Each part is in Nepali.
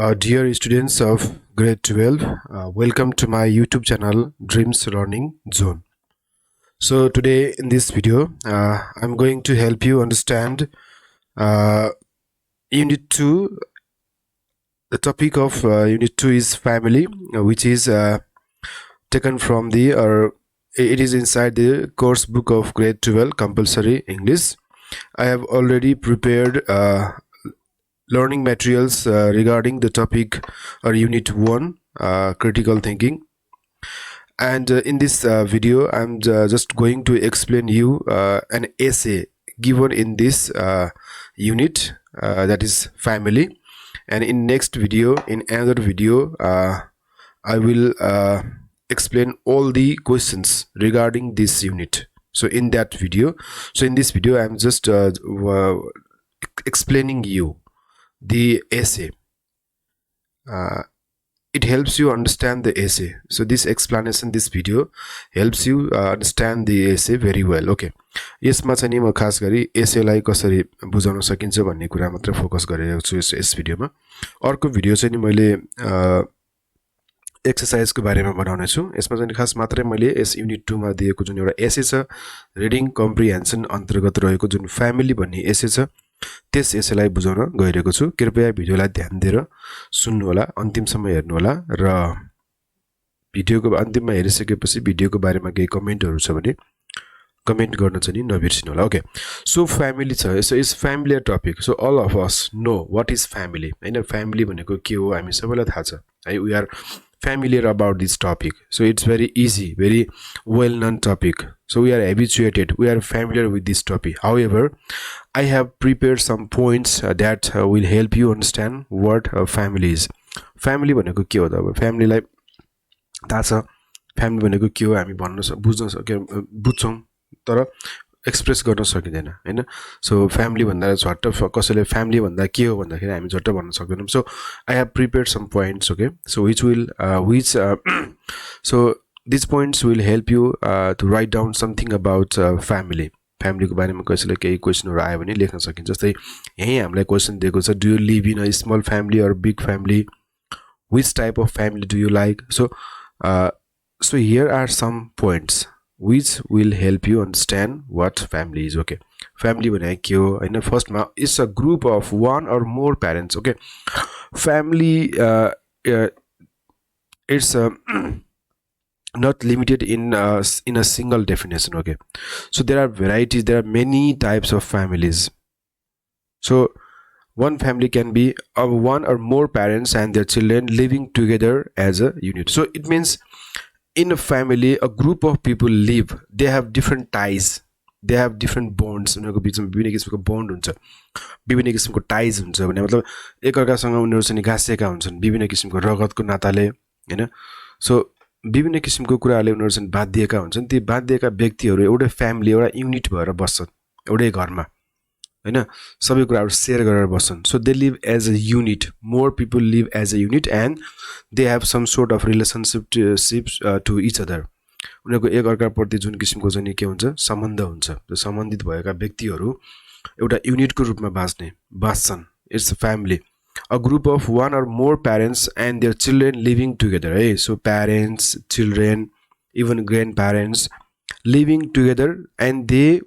Dear students of grade 12, welcome to my YouTube channel Dreams Learning Zone. So today in this video, I'm going to help you understand Unit 2. The topic of Unit 2 is family, which is taken from it is inside the course book of grade 12 Compulsory English. I have already prepared learning materials regarding the topic or Unit 1, critical thinking. And in this video, I'm just going to explain you an essay given in this unit, that is family. And in next video, in another video, I will explain all the questions regarding this unit. So in that video, in this video, I'm just explaining you the essay. It helps you understand the essay. So this explanation, this video helps you understand the essay very well. Okay, यसमा चाहिँ नि म खास गरी एसेलाई कसरी बुझाउन सकिन्छ भन्ने कुरा मात्र फोकस गरिरहेको छु यस भिडियोमा. अर्को भिडियो चाहिँ नि मैले एक्सरसाइजको बारेमा बनाउने छु. यसमा चाहिँ खास मात्रै मैले यस युनिट 2 मा दिएको जुन एउटा एसे छ, रिडिङ कम्प्रिहेन्सन अन्तर्गत रहेको जुन फ्यामिली भन्ने एसे छ, त्यस एसेलाई बुझाउन गइरहेको छु. कृपया भिडियोलाई ध्यान दिएर सुन्नु होला, अन्तिमसम्म हेर्नु होला र भिडियोको अन्तिममा हेरिसकेपछि भिडियोको बारेमा केही कमेन्टहरु छ भने कमेन्ट गर्न चाहिँ नबिर्सिनु होला. ओके, सो फ्यामिली छ. So is familiar topic. So all of us know what is family. हैन, फ्यामिली भनेको के हो हामी सबैलाई थाहा छ है. We are familiar about this topic, so it's very easy, very well known topic, so we are habituated, we are familiar with this topic. However, I have prepared some points that will help you understand what family is. Family भनेको के हो त? अब family लाई थाहा छ family भनेको के हो हामी बुझ्छौं तर एक्सप्रेस गर्न सकिदैन हैन. सो फ्यामिली भन्दा झट्ट कसैले फ्यामिली भन्दा के हो भन्दाखेरि हामी झट्ट भन्न सक्दैनौं. So I have prepared some points. Okay, so so these points will help you to write down something about family. फ्यामिलीको बारेमा कसैले केही क्वेशनहरु आयो भने लेख्न सकिन्छ. जस्तै यही हामीलाई क्वेशन दिएको छ, do you live in a small family or big family, which type of family do you like? So here are some points which will help you understand what family is. Okay, family भनेको के हो हैन? फर्स्ट मा it's a group of one or more parents. Okay, family it's not limited in a single definition. Okay, so there are varieties, there are many types of families. So one family can be of one or more parents and their children living together as a unit. So it means in a family, a group of people live, they have different ties, they have different bonds. उनीहरुको बीचमा विभिन्न किसिमको बन्ड हुन्छ, विभिन्न किसिमको टाइज हुन्छ. भने मतलब एकअर्कासँग उनीहरु चाहिँ गाँसेका हुन्छन् विभिन्न किसिमको रगतको नाताले हैन. सो विभिन्न किसिमको कुराले उनीहरु चाहिँ बाँधिएका हुन्छन्. ती बाँधिएका व्यक्तिहरु एउटै फ्यामिली, एउटा युनिट भएर बस्छन् एउटै घरमा हैन. सबै कुराहरु शेयर गरेर बस्छन्. So they live as a unit, more people live as a unit and they have some sort of relationship to each other. उनीहरुको एक अर्काप्रति जुन किसिमको चाहिँ के हुन्छ, सम्बन्ध हुन्छ. त्यो सम्बन्धित भएका व्यक्तिहरु एउटा युनिटको रूपमा बाँच्छन्. It's a family, a group of one or more parents and their children living together. है, so parents, children, even grandparents living together and they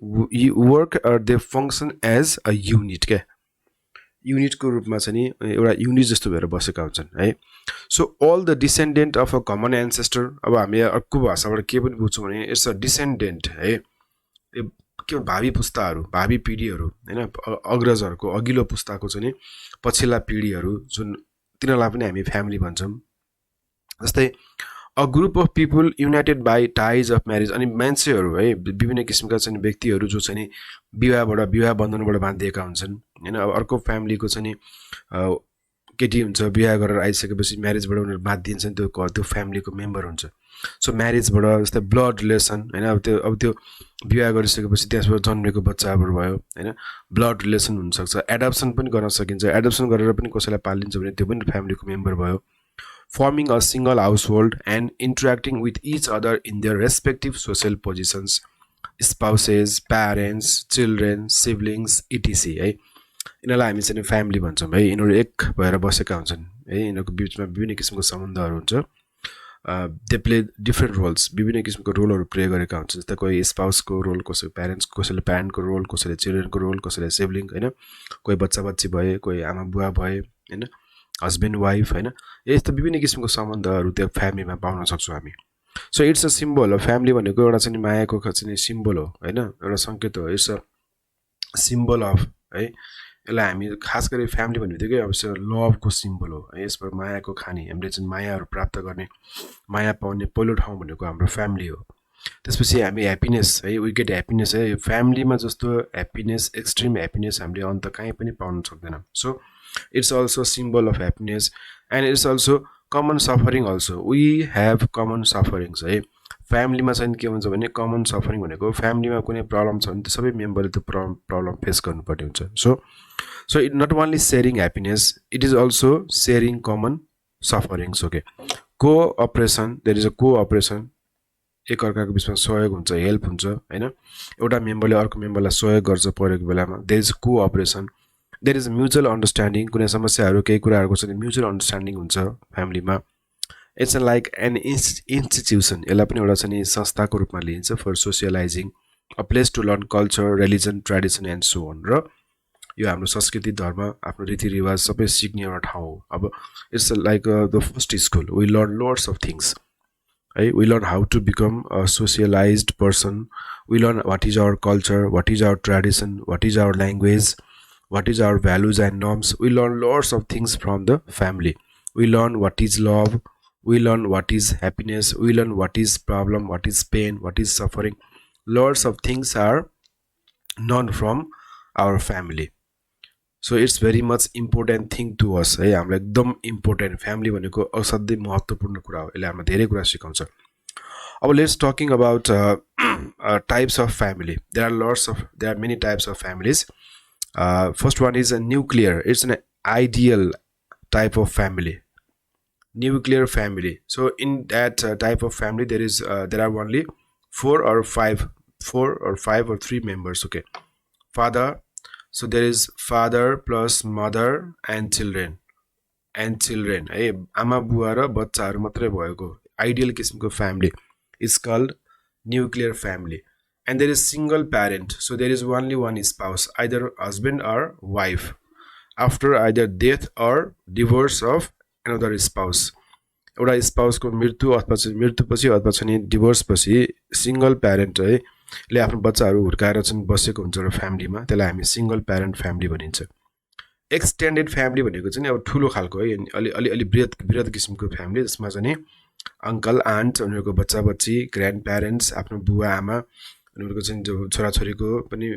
work or they function as a unit. के युनिट को रूपमा चाहिँ एउटा युनिट जस्तो भएर बसेका हुन्छन् है. So all the descendant of a common ancestor. अब हामी अर्को भाषाबाट के पनि बुझ्छौं भने इट्स अ डिसेन्डेन्ट है, के भावी पुस्ताहरु, भावी पिढीहरु हैन, अग्रजहरुको अघिल्लो पुस्ताको चाहिँ पछिल्ला पिढीहरु जुन तिनीलाई पनि हामी फ्यामिली भन्छौं. जस्तै a group of people united by ties of marriage. अनि मान्छेहरु है विभिन्न किसिमका चाहिँ व्यक्तिहरु जो चाहिँ विवाह बन्धनबाट बाँधिएका हुन्छन् हैन. अब अर्को फ्यामिलीको चाहिँ केटी हुन्छ, विवाह गरेर आइसकेपछि म्यारेजबाट उनीहरु बाँधिन्छन्, त्यो फ्यामिलीको मेम्बर हुन्छ. सो म्यारेजबाट जस्तै ब्लड रिलेसन हैन. अब त्यो विवाह गरिसकेपछि त्यसबाट जन्मेको बच्चाहरु भयो हैन, ब्लड रिलेसन हुन सक्छ. एडप्सन पनि गर्न सकिन्छ, एडप्सन गरेर पनि कसैलाई पालिन्छ भने त्यो पनि फ्यामिलीको मेम्बर भयो. Forming a single household and interacting with each other in their respective social positions, spouses, parents, children, siblings, etc. है. यिनीहरूलाई हामी चाहिँ फ्यामिली भन्छौँ है यिनीहरू एक भएर बसेका हुन्छन् है यिनीहरूको बिचमा विभिन्न किसिमको सम्बन्धहरू हुन्छ दे प्ले डिफ्रेन्ट रोल्स विभिन्न किसिमको रोलहरू प्ले गरेका हुन्छन् जस्तै कोही स्पाउसको रोल कसै प्यारेन्ट्स कसैले प्यारेन्टको रोल कसैले चिल्ड्रेनको रोल कसैले सिब्लिङ होइन कोही बच्चा बच्ची भए कोही आमा बुवा भए होइन हस्बेन्ड वाइफ होइन यस्तो विभिन्न किसिमको सम्बन्धहरू त्यो फ्यामिलीमा पाउन सक्छौँ हामी सो इट्स अ सिम्बल हो फ्यामिली भनेको एउटा चाहिँ मायाको चाहिँ सिम्बल हो होइन एउटा सङ्केत हो इट्स अ सिम्बल अफ है यसलाई हामी खास गरी फ्यामिली भन्ने बित्तिकै अवश्य लभको सिम्बल हो है यसबाट मायाको खानी हामीले चाहिँ मायाहरू प्राप्त गर्ने माया पाउने पहिलो ठाउँ भनेको हाम्रो फ्यामिली हो त्यसपछि हामी ह्याप्पिनेस है वी गेट ह्याप्पिनेस है फ्यामिलीमा जस्तो ह्याप्पिनेस एक्सट्रिम ह्याप्पिनेस हामीले अन्त कहीँ पनि पाउन सक्दैनौँ so it's also symbol of happiness and it's also common suffering also we have common sufferings है फ्यामिलीमा चाहिँ के हुन्छ भने कमन सफरिङ भनेको फ्यामिलीमा कुनै प्रब्लम छ भने त्यो सबै मेम्बरले त्यो प्रब्लम फेस गर्नुपर्ने हुन्छ so it not only sharing happiness it is also sharing common sufferings okay cooperation there is a cooperation एकअर्काको बिचमा सहयोग हुन्छ हेल्प हुन्छ होइन एउटा मेम्बरले अर्को मेम्बरलाई सहयोग गर्छ परेको बेलामा there is cooperation there is mutual understanding कुनै समस्याहरू केही कुराहरूको चाहिँ म्युचुअल अन्डरस्ट्यान्डिङ हुन्छ फ्यामिलीमा इट्स लाइक एन इन्स्टिट्युसन यसलाई पनि एउटा चाहिँ संस्थाको रूपमा लिइन्छ for socializing a place to learn culture religion tradition and so on र यो हाम्रो संस्कृति धर्म आफ्नो रीतिरिवाज सबै सिक्ने एउटा ठाउँ हो अब it's like the first school we learn lots of things है we learn how to become a socialized person we learn what is our culture what is our tradition what is our language what is our values and norms we learn lots of things from the family we learn what is love we learn what is happiness we learn what is problem what is pain what is suffering lots of things are known from our family so it's very much important thing to us है हामीलाई एकदम इम्पोर्टेन्ट फ्यामिली भनेको असाध्यै महत्त्वपूर्ण कुरा हो यसले हामीलाई धेरै कुरा सिकाउँछ अब let's talking about types of family there are many types of families first one is a nuclear it's an ideal type of family nuclear family so in that type of family there are only four or five or three members okay father so there is father plus mother and children है आमा बुवा र बच्चाहरू मात्रै भएको आइडियल किसिमको family is called nuclear family and there is single parent so there is only one spouse either husband or wife after either death or divorce of another spouse एउटा स्पाउसको मृत्यु अथवा चाहिँ मृत्युपछि अथवा चाहिँ डिभोर्सपछि सिंगल प्यारेन्ट है ले आफ्नो बच्चाहरू हुर्काएर चाहिँ बसेको हुन्छ र फ्यामिलीमा त्यसलाई हामी सिंगल प्यारेन्ट फ्यामिली भनिन्छ एक्सटेन्डेड फ्यामिली भनेको चाहिँ अब ठुलो खालको है अलि बृहत किसिमको फ्यामिली जसमा चाहिँ अंकल आन्ट उनीहरूको बच्चा बच्ची ग्रान्ड प्यारेन्ट्स आफ्नो बुवा आमा उनीहरूको चाहिँ जो छोराछोरीको पनि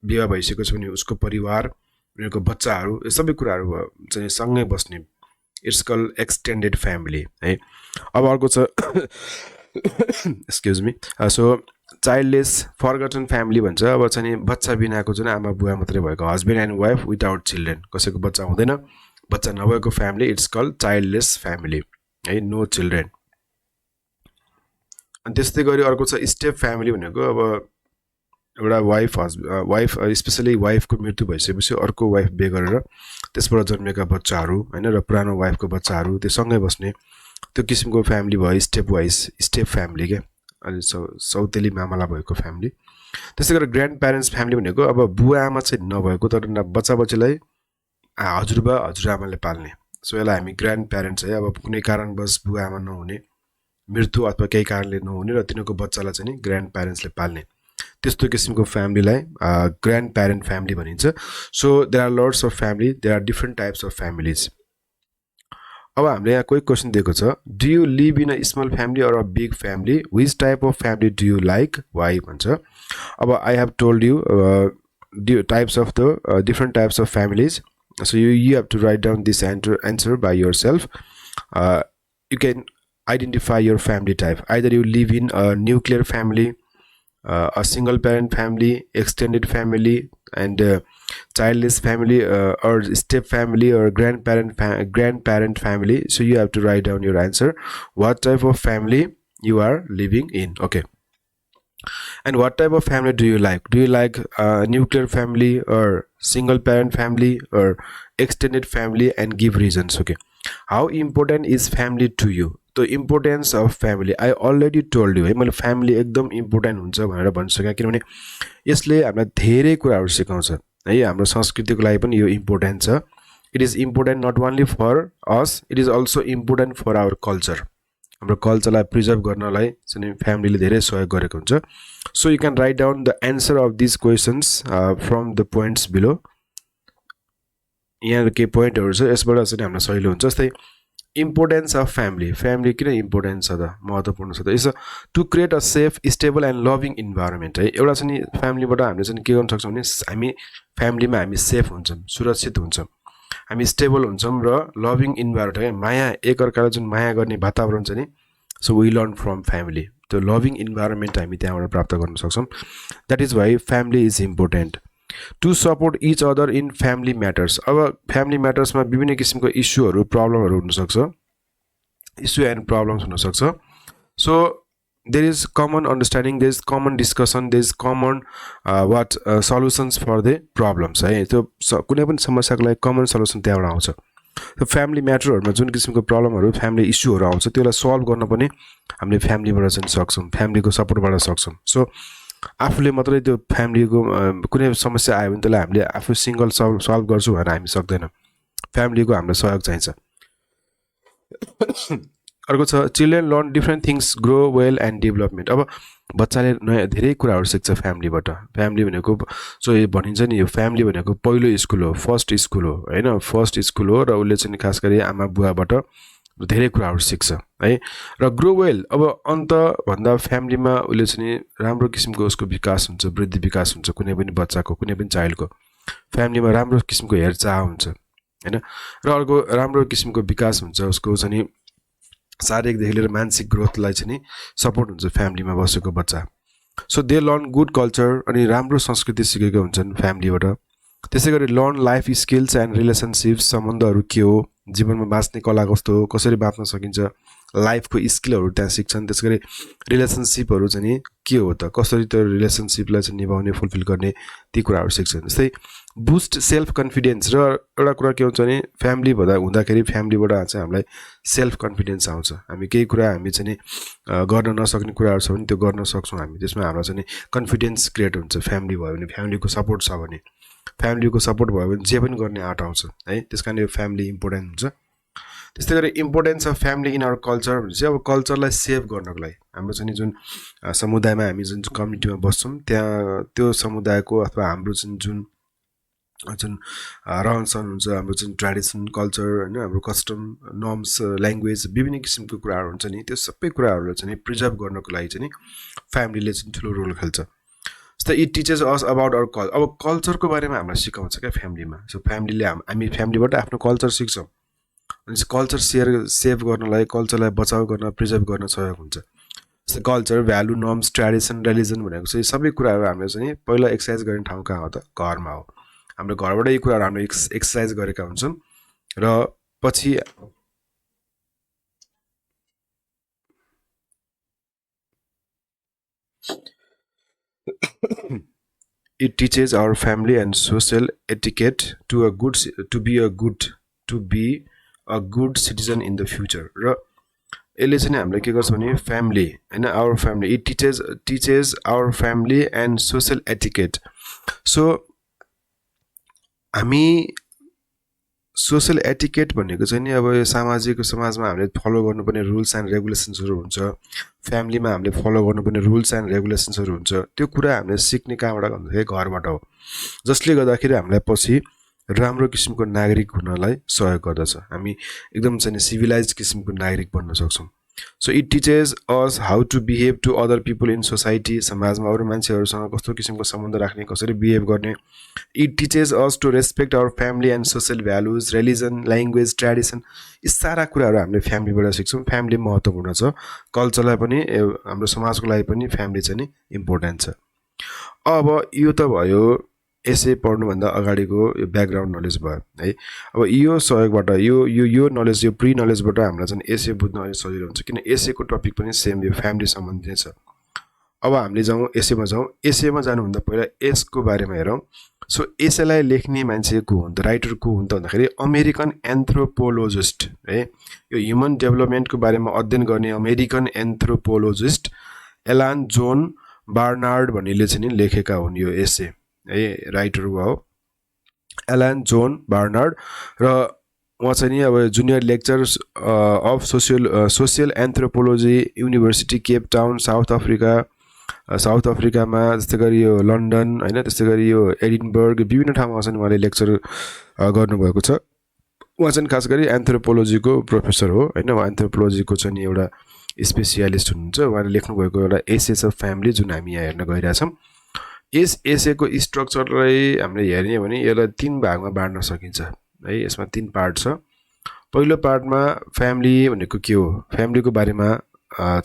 विवाह भइसकेको छ भने उसको परिवार उनीहरूको बच्चाहरू यो सबै कुराहरू चाहिँ सँगै बस्ने इट्स कल्ड एक्सटेन्डेड फ्यामिली है अब अर्को छ excuse me so childless फरगटन family भन्छ अब चाहिँ बच्चा बिनाको जुन आमा बुवा मात्रै भएको husband and wife without children कसैको बच्चा हुँदैन बच्चा नभएको family it's called childless family है नो चिल्ड्रेन अनि त्यस्तै गरी अर्को छ स्टेप फ्यामिली भनेको अब एउटा वाइफ स्पेशली वाइफको मृत्यु भइसकेपछि अर्को वाइफ बिहे गरेर त्यसबाट जन्मेका बच्चाहरू हैन र पुरानो वाइफको बच्चाहरू त्यो सँगै बस्ने त्यो किसिमको फ्यामिली भयो स्टेप फ्यामिली के अनि सौतेली मामला भएको फ्यामिली त्यसै गरी ग्रान्ड प्यारेन्ट्स फ्यामिली भनेको अब बुवा आमा चाहिँ नभएको तर बच्चा बच्चीलाई हजुरबा हजुरआमाले पाल्ने सो यसलाई हामी ग्रान्ड प्यारेन्ट्स है अब कुनै कारणवश बुवा आमा नहुने मृत्यु अथवा केही कारणले नहुने र तिनीहरूको बच्चालाई चाहिँ ग्रान्ड प्यारेन्ट्सले पाल्ने त्यस्तो किसिमको फ्यामिलीलाई ग्रान्ड प्यारेन्ट फ्यामिली भनिन्छ so there are lots of family there are different types of families अब हामीले यहाँ कोही क्वेसन दिएको छ do you live in a small family or a big family which type of family do you like why भन्छ अब I have told you types of the different types of families so you have to write down this answer by yourself you can identify your family type either you live in a nuclear family a single parent family extended family and childless family or step family or grandparent family so you have to write down your answer what type of family you are living in okay And what type of family do you like? Do you like a nuclear family or single parent family or extended family? And give reasons. Okay, how important is family to you? The importance of family I already told you है मैले family एकदम important हुन्छ भनेर भनिसकेँ किनभने यसले हामीलाई धेरै कुराहरू सिकाउँछ है हाम्रो संस्कृतिको लागि पनि यो इम्पोर्टेन्ट छ it is important not only for us it is also important for our culture हाम्रो कल्चरलाई प्रिजर्भ गर्नलाई चाहिँ फ्यामिलीले धेरै सहयोग गरेको हुन्छ so you can write down the answer of these questions from the points below यहाँ के पोइन्टहरु छ यसबाट चाहिँ हामीलाई सजिलो हुन्छ जस्तै इम्पोर्टेन्स अफ फ्यामिली फ्यामिली किन इम्पोर्टेन्ट छ त महत्त्वपूर्ण छ त is to create a safe stable and loving environment है एउटा चाहिँ फ्यामिलीबाट हामीले चाहिँ के गर्न सक्छौं भने हामी फ्यामिलीमा हामी सेफ हुन्छौं सुरक्षित हुन्छौं हामी स्टेबल हुन्छौं र लभिङ इन्भाइरोमेन्ट माया एकअर्कालाई जुन माया गर्ने वातावरण छ नि so we learn from family त्यो लभिङ इन्भाइरोमेन्ट हामी त्यहाँबाट प्राप्त गर्न सक्छौं that is why family is important to support each other in family matters अब फ्यामिली म्याटर्समा विभिन्न किसिमको इस्युहरू प्रब्लमहरू हुन सक्छ इस्यु एन्ड प्रब्लम्स हुन सक्छ so there is common understanding there is common discussion there is common solutions for the problems है त्यो कुनै पनि समस्याको लागि कमन सल्युसन त्यहाँबाट आउँछ त्यो फ्यामिली म्याटरहरुमा जुन किसिमको प्रब्लमहरू फ्यामिली इस्युहरू आउँछ त्यसलाई सल्भ गर्न पनि हामीले फ्यामिलीबाट चाहिँ सक्छौं फ्यामिलीको सपोर्टबाट सक्छौं सो आफूले मात्रै त्यो फ्यामिलीको कुनै समस्या आयो भने त्यसलाई हामीले आफू सिंगल सल्भ गर्छु भनेर हामी सक्दैन फ्यामिलीको हाम्रो सहयोग चाहिन्छ अर्को छ children learn different things grow well and development अब बच्चाले नयाँ धेरै कुराहरू सिक्छ फ्यामिलीबाट फ्यामिली भनेको सो यो भनिन्छ नि यो फ्यामिली भनेको पहिलो स्कुल हो फर्स्ट स्कुल हो हैन फर्स्ट स्कुल हो र उले चाहिँ खास गरी आमा बुवाबाट धेरै कुराहरू सिक्छ है र ग्रो वेल अब अन्त भन्दा फ्यामिलीमा उले चाहिँ राम्रो किसिमको उसको विकास हुन्छ वृद्धि विकास हुन्छ कुनै पनि बच्चाको कुनै पनि चाइल्डको फ्यामिलीमा राम्रो किसिमको हेरचाह हुन्छ हैन र अर्को राम्रो किसिमको विकास हुन्छ उसको चाहिँ शारीरिकदेखि लिएर मानसिक ग्रोथलाई चाहिँ सपोर्ट हुन्छ फ्यामिलीमा बसेको बच्चा so they learn good culture अनि राम्रो संस्कृति सिकेको हुन्छन् फ्यामिलीबाट त्यसैगरी लर्न लाइफ स्किल्स एन्ड रिलेसनशिप्स सम्बन्धहरू के हो जीवनमा बाँच्ने कला कस्तो हो कसरी बाँच्न सकिन्छ लाइफको स्किलहरू त्यहाँ सिक्छन् त्यसैगरी रिलेसनशिपहरू चाहिँ के हो त कसरी त्यो रिलेसनशिपलाई चाहिँ निभाउने फुलफिल गर्ने ती कुराहरू सिक्छन् जस्तै बुस्ट सेल्फ कन्फिडेन्स र एउटा कुरा के हुन्छ भने फ्यामिली हुँदाखेरि फ्यामिलीबाट चाहिँ हामीलाई सेल्फ कन्फिडेन्स आउँछ हामी केही कुरा हामी चाहिँ गर्न नसक्ने कुराहरू छ भने त्यो गर्न सक्छौं हामी त्यसमा हाम्रो चाहिँ कन्फिडेन्स क्रिएट हुन्छ फ्यामिली भयो भने फ्यामिलीको सपोर्ट छ भने फ्यामिलीको सपोर्ट भयो भने जे पनि गर्ने आँट आउँछ है त्यसकारण यो फ्यामिली इम्पोर्टेन्ट हुन्छ त्यसैगरी importance of family in our culture भनेपछि अब कल्चरलाई सेभ गर्नको लागि हाम्रो चाहिँ जुन समुदायमा हामी जुन कम्युनिटीमा बस्छौं त्यहाँ त्यो समुदायको अथवा हाम्रो जुन रहनसहन हुन्छ हाम्रो जुन ट्रेडिसन कल्चर हैन हाम्रो कस्टम नर्म्स ल्याङ्ग्वेज विभिन्न किसिमको कुराहरू हुन्छ नि त्यो सबै कुराहरूलाई चाहिँ प्रिजर्भ गर्नको लागि चाहिँ फ्यामिलीले चाहिँ ठुलो रोल खेल्छ So it teaches us about our culture. अब कल्चरको बारेमा हामीलाई सिकाउँछ के फ्यामिलीमा सो फ्यामिलीले हामी फ्यामिलीबाट आफ्नो कल्चर सिक्छौं अनि कल्चर सेभ गर्नलाई कल्चरलाई बचाउ गर्न प्रिजर्भ गर्न सहयोग हुन्छ जस्तै culture value norms tradition religion भनेको चाहिँ सबै कुराहरू हामीले चाहिँ पहिला एक्सरसाइज गर्ने ठाउँ कहाँ हो त घरमा हो हाम्रो घरबाट यी कुराहरू हामीले एक्सरसाइज गरेका हुन्छौं र पछि it teaches our family and social etiquette to be a good citizen in the future र यसले चाहिँ हामीले के गर्छ भने family हैन our family it teaches our family and social etiquette so हामी सोशल एटिकेट भनेको चाहिँ नि अब यो सामाजिक समाजमा हामीले फलो गर्नुपर्ने रुल्स एन्ड रेगुलेसन्सहरु हुन्छ फ्यामिलीमा हामीले फलो गर्नुपर्ने रुल्स एन्ड रेगुलेसन्सहरु हुन्छ त्यो कुरा हामीले सिक्ने कहाँबाट भन्दाखेरि घरबाट हो जसले गर्दाखेरि हामीलाई पछि राम्रो किसिमको नागरिक हुनलाई सहयोग गर्दछ हामी एकदम चाहिँ सिभिलाइज्ड किसिमको नागरिक बन्न सक्छौं So it teaches us how to behave to other people in society समाजमा अरु मान्छेहरुसँग कस्तो किसिमको सम्बन्ध राख्ने कसरी बिहेभ गर्ने it teaches us to respect our family and social values religion language tradition यी सारा कुराहरु हामीले फ्यामिलीबाट सिक्छौं फ्यामिली महत्त्वपूर्ण छ कल्चरलाई पनि हाम्रो समाजको लागि पनि फ्यामिली चाहिँ नि इम्पोर्टेन्ट छ अब यो त भयो एसे पढ्नु भन्दा अगाडिको यो ब्याकग्राउन्ड नलेज भयो है अब यो सहयोगबाट यो नलेज यो प्री नलेजबाट हामीलाई चाहिँ एसे बुझ्न अलि सजिलो हुन्छ किन एसे को टपिक पनि सेम यो फ्यामिली सम्बन्धी छ अब हामीले जाउँ एसेमा जाउँ एसेमा जानुभन्दा पहिला यसको बारेमा हेरौँ सो एसेलाई लेख्ने मान्छे को हुन् त राइटर को हुन् त भन्दाखेरि अमेरिकन एन्थ्रोपोलोजिस्ट है यो ह्युमन डेभलपमेन्टको बारेमा अध्ययन गर्ने अमेरिकन एन्थ्रोपोलोजिस्ट एलान जोन बार्नार्ड भन्नेले चाहिँ नि लेखेका हुन् यो एसे है राइटर हो एलान जोन बार्नार्ड र उहाँ चाहिँ नि अब junior lectures of social anthropology university Cape Town South अफ्रिकामा त्यस्तै गरी यो लन्डन होइन त्यस्तै गरी यो एडिनबर्ग विभिन्न ठाउँमा चाहिँ उहाँले लेक्चर गर्नुभएको छ उहाँ चाहिँ खास गरी एन्थ्रोपोलोजीको प्रोफेसर हो होइन उहाँ एन्थ्रोपोलोजीको चाहिँ नि एउटा स्पेसियालिस्ट हुनुहुन्छ उहाँले लेख्नुभएको एउटा एसेस अफ फ्यामिली जुन हामी यहाँ हेर्न गइरहेछौँ यस एसेको स्ट्रक्चरलाई हामीले हेर्ने हो भने यसलाई 3 भागमा बाँड्न सकिन्छ है यसमा 3 पार्ट छ पहिलो पार्टमा फ्यामिली भनेको के हो फ्यामिलीको बारेमा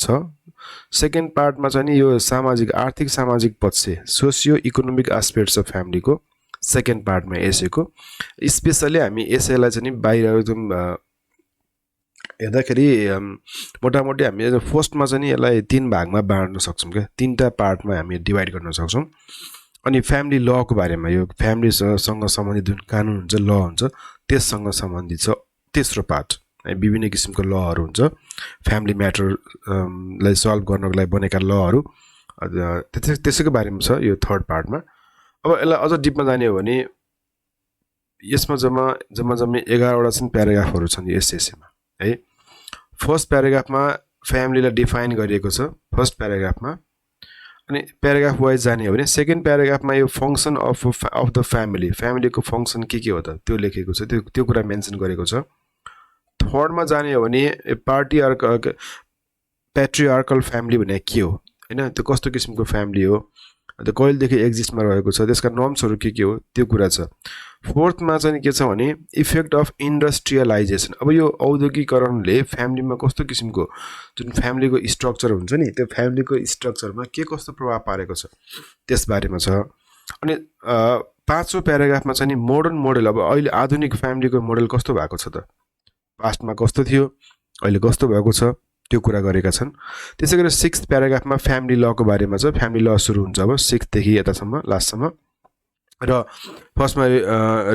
छ सेकेन्ड पार्टमा चाहिँ नि यो सामाजिक आर्थिक सामाजिक पक्ष सोसियो इकोनोमिक एस्पेक्ट्स अफ फ्यामिलीको सेकेन्ड पार्टमा एसेको स्पेशली हामी एसेलाई चाहिँ नि बाहिर एकदम हेर्दाखेरि मोटामोटी हामी फर्स्टमा चाहिँ नि यसलाई 3 भागमा बाँड्न सक्छौँ क्या 3टा पार्टमा हामी डिभाइड गर्न सक्छौँ अनि फ्यामिली लको बारेमा यो फ्यामिलीसँग सम्बन्धित जुन कानुन हुन्छ ल हुन्छ त्यससँग सम्बन्धित छ तेस्रो पार्ट है विभिन्न किसिमको लहरू हुन्छ फ्यामिली म्याटर लाई सल्भ गर्नको लागि बनेका लहरू त्यसैको बारेमा छ यो थर्ड पार्टमा अब यसलाई अझ डिपमा जाने हो भने यसमा जम्मा 11वटा चाहिँ प्याराग्राफहरू छन् यस एसेमा है फर्स्ट प्याराग्राफमा फ्यामिलीलाई डिफाइन गरिएको छ फर्स्ट प्याराग्राफमा अनि प्याराग्राफ वाइज जाने हो भने सेकेन्ड प्याराग्राफमा यो फङ्सन अफ द फ्यामिलीको फङ्सन के हो त त्यो लेखेको छ त्यो कुरा मेन्सन गरेको छ थर्डमा जाने हो भने प्याट्रिआर्कल फ्यामिली भने के हो हैन त्यो कस्तो किसिमको फ्यामिली हो त्यो कहिलेदेखि एक्जिस्टमा रहेको छ त्यसका नर्म्सहरू के हो त्यो कुरा छ फोर्थमा चाहिँ के छ भने इफेक्ट अफ इन्डस्ट्रियलाइजेसन अब यो औद्योगिकरणले फ्यामिलीमा कस्तो किसिमको जुन फ्यामिलीको स्ट्रक्चर हुन्छ नि त्यो फ्यामिलीको स्ट्रक्चरमा के कस्तो प्रभाव पारेको छ त्यसबारेमा छ अनि पाँचौं प्याराग्राफमा चाहिँ नि मोडर्न मोडल अब अहिले आधुनिक फ्यामिलीको मोडल कस्तो भएको छ त पास्टमा कस्तो थियो अहिले कस्तो भएको छ त्यो कुरा गरेका छन् त्यसैगरी सिक्स्थ प्याराग्राफमा फ्यामिली लको बारेमा छ फ्यामिली ल सुरु हुन्छ अब 6 देखि यतासम्म लास्टसम्म र फर्स्टमा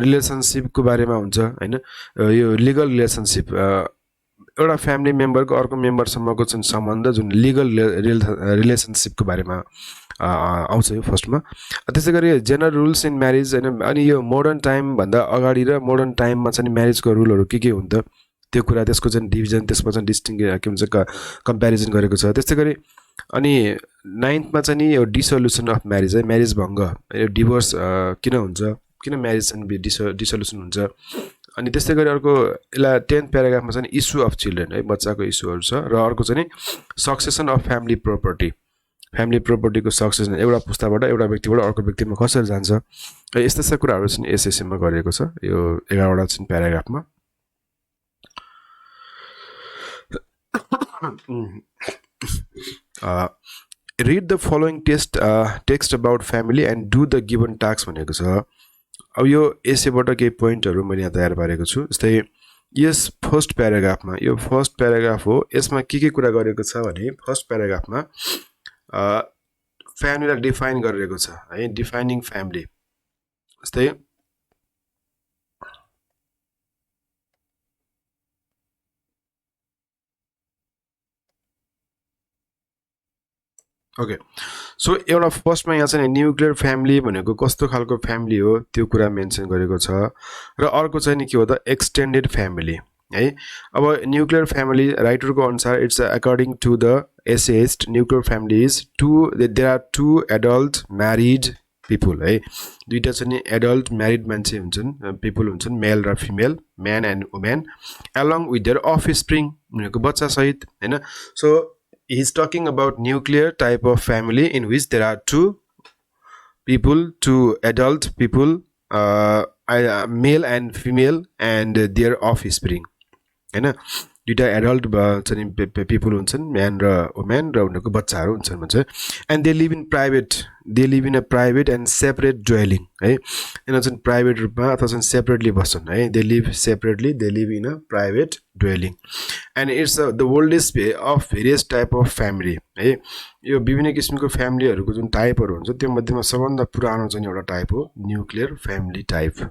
रिलेसनशिपको बारेमा हुन्छ हैन यो लिगल रिलेसनशिप एउटा फ्यामिली मेम्बरको अर्को मेम्बरसम्मको जुन सम्बन्ध जुन लिगल रिलेसनशिपको बारेमा आउँछ यो फर्स्टमा त्यसैगरी जेनरल रुल्स इन म्यारेज हैन अनि यो मोडर्न टाइम भन्दा अगाडि र मोडर्न टाइममा चाहिँ म्यारेजको रुलहरू के हुन्छ त्यो कुरा त्यसको चाहिँ डिभिजन त्यसमा चाहिँ डिस्टिङ के भन्छ कम्प्यारिजन गरेको छ त्यसैगरी अनि 9th मा चाहिँ नि यो डिसोल्युसन अफ म्यारेज है म्यारेज भङ्ग डिभोर्स किन हुन्छ किन म्यारेज चाहिँ डिसोल्युसन हुन्छ अनि त्यसैगरी अर्को यसलाई 10th प्याराग्राफमा चाहिँ इस्यु अफ चिल्ड्रेन है बच्चाको इस्युहरू छ र अर्को चाहिँ सक्सेसन अफ फ्यामिली प्रपर्टीको सक्सेसन एउटा पुस्ताबाट एउटा व्यक्तिबाट अर्को व्यक्तिमा कसरी जान्छ यस्ता कुराहरू चाहिँ एसएसएममा गरिएको छ यो 11वटा चाहिँ प्याराग्राफमा read the following text about family and do the given tasks भनेको छ अब यो एसेबाट केही पोइन्टहरु मैले यहाँ तयार पारेको छु जस्तै यस फर्स्ट प्याराग्राफमा यो फर्स्ट प्याराग्राफ हो यसमा के कुरा गरेको छ भने फर्स्ट प्याराग्राफमा फ्यामिलीलाई डिफाइन गरिएको छ है डिफाइनिङ फ्यामिली जस्तै ओके सो एउटा फर्स्टमा यहाँ चाहिँ न्युक्लियर फ्यामिली भनेको कस्तो खालको फ्यामिली हो त्यो कुरा मेन्सन गरेको छ र अर्को चाहिँ के हो त एक्सटेन्डेड फ्यामिली है अब न्युक्लियर फ्यामिली राइटरको अनुसार it's according to the essayist nuclear family is there are two adult married people है दुईटा चाहिँ एडल्ट म्यारिड मान्छे हुन्छन् पिपल हुन्छन् मेल र female man and women along with their offspring भनेको बच्चा सहित हैन so he is talking about nuclear type of family in which there are two adult people male and female and their offspring हैन दुईटा एडल्ट चाहिँ पिपल हुन्छन् म्यान र वुमेन र उनीहरूको बच्चाहरू हुन्छन् भन्छ and they live in a private and separate dwelling है यिनीहरू चाहिँ प्राइभेट रूपमा अथवा चाहिँ सेपरेटली बस्छन् है they live separately they live in a private dwelling and it's the oldest of various type of family है यो विभिन्न किसिमको फ्यामिलीहरूको जुन टाइपहरू हुन्छ त्यो मध्येमा सबभन्दा पुरानो चाहिँ एउटा टाइप हो न्युक्लियर फ्यामिली टाइप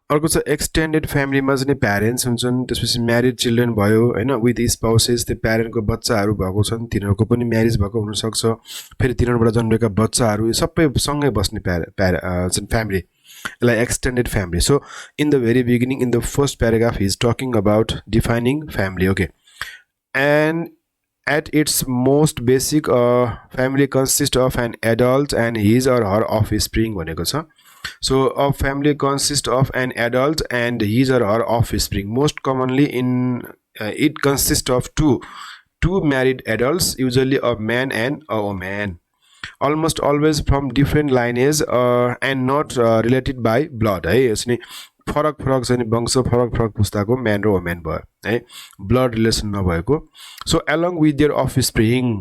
अर्को छ एक्सटेन्डेड फ्यामिलीमा चाहिँ प्यारेन्ट्स हुन्छन् त्यसपछि म्यारिड चिल्ड्रेन भयो हैन विथ स्पाउसेस त्यो प्यारेन्टको बच्चाहरू भएको छन् तिनीहरूको पनि म्यारिज भएको हुनसक्छ फेरि तिनीहरूबाट जन्मेका बच्चाहरू सबै सँगै बस्ने फ्यामिली यसलाई extended family so in the very beginning in the first paragraph is talking about defining family okay and at its most basic family consists of an adult and his or her offspring भनेको छ so a family consists of an adult and his or her offspring most commonly in it consists of two married adults usually a man and a woman almost always from different lineage and not related by blood है यसले फरक चाहिँ वंश फरक पुस्ताको म्यान र वुमेन भयो है ब्लड रिलेसन नभएको so along with their offspring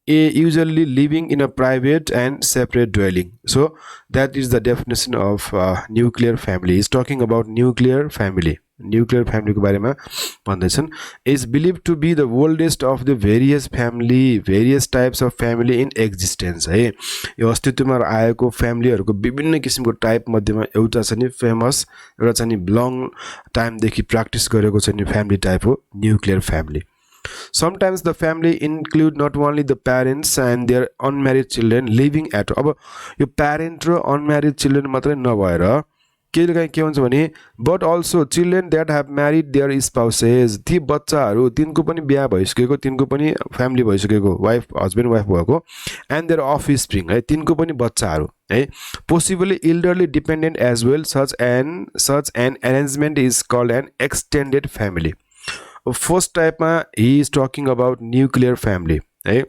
usually living in a private and separate dwelling so that is the definition of nuclear family is talking about nuclear family को बारेमा भन्दैछन् is believed to be the oldest of the various types of family in existence है यो अस्तित्वमा आएको फ्यामिलीहरूको विभिन्न किसिमको टाइप मध्येमा एउटा छ नि फेमस एउटा छ नि लङ टाइम देखि प्र्याक्टिस गरेको छ नि फ्यामिली टाइप हो nuclear family sometimes the family include not only the parents and their unmarried children living at अब यो प्यारेन्ट र अनम्यारिड चिल्ड्रेन मात्रै नभएर कहिलेकाहीँ के हुन्छ भने but also children that have married their spouses ती बच्चाहरू तिनको पनि बिहा भइसकेको तिनको पनि फ्यामिली भइसकेको हस्बेन्ड वाइफ भएको एन्ड देयर अफस्प्रिङ है तिनको पनि बच्चाहरू है possibly elderly dependent as well such an arrangement is called an extended family first टाइपमा he is talking about nuclear family है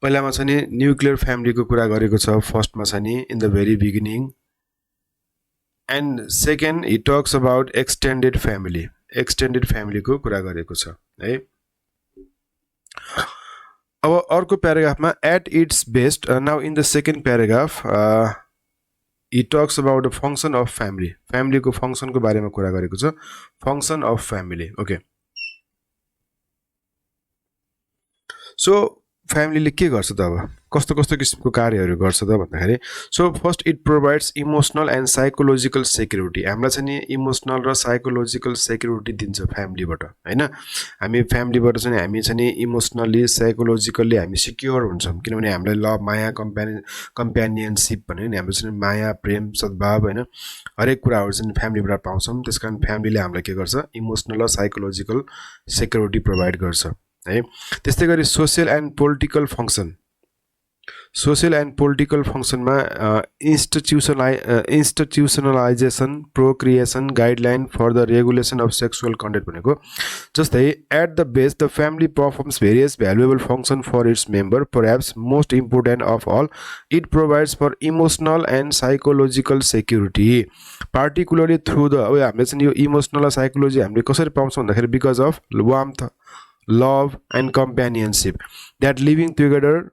पहिलामा छ नि न्युक्लियर फ्यामिलीको कुरा गरेको छ फर्स्टमा छ नि in the very beginning and second he talks about extended फ्यामिलीको कुरा गरेको छ है अब अर्को प्याराग्राफमा at its best now in the second paragraph he talks about the function of family को function को बारेमा कुरा गरेको छ function of family okay so family ले के गर्छ त अब कस्तो किसिमको कार्यहरू गर्छ त भन्दाखेरि so first it provides emotional and psychological security हामीलाई चाहिँ नि इमोसनल र साइकोलोजिकल सेक्युरिटी दिन्छ फ्यामिलीबाट हैन हामी फ्यामिलीबाट चाहिँ हामी चाहिँ नि इमोसनली साइकोलोजिकली हामी सिक्योर हुन्छौं किनभने हामीलाई लभ माया कम्प्यानियनशिप भन्ने नि हाम्रो चाहिँ माया प्रेम सद्भाव हैन हरेक कुराहरु चाहिँ फ्यामिलीबाट पाउँछौं त्यसकारण फ्यामिलीले हामीलाई के गर्छ इमोसनल र साइकोलोजिकल सेक्युरिटी प्रोवाइड गर्छ है त्यस्तै गरी सोशल एन्ड पोलिटिकल फंक्सनमा institutionalization procreation guideline for the regulation of sexual conduct भनेको जस्तै at the base the family performs various valuable function for its member perhaps most important of all it provides for emotional and psychological security particularly through the हामीले चाहिँ यो इमोसनल र साइकोलोजी हामीले कसरी पाउँछौं भन्दाखेरि because of warmth love and companionship that living together